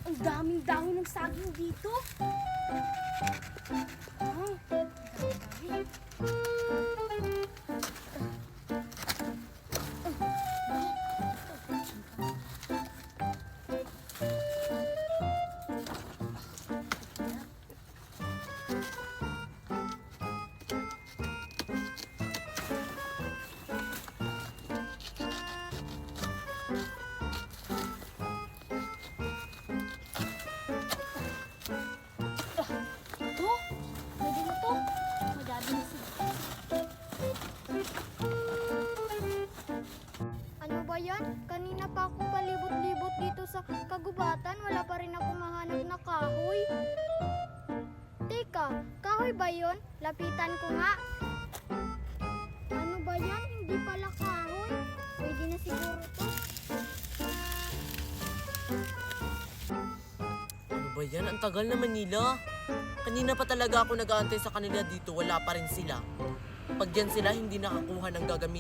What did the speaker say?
Ang daming dahon ng saging dito. Ah, dami. Ito, pwede na to. Madami na sila. Ano ba yan? Kanina pa ako palibot-libot dito sa kagubatan. Wala pa rin ako mahanap na kahoy. Teka, kahoy ba yon? Lapitan ko nga. Ano ba yan? Hindi pala kahoy. Pwede na siguro to. Ano ba yan? Ang tagal naman nila. Kanina pa talaga ako nag-aantay sa kanila dito. Wala pa rin sila. Pag yan sila, hindi nakakuha ng gagamitin.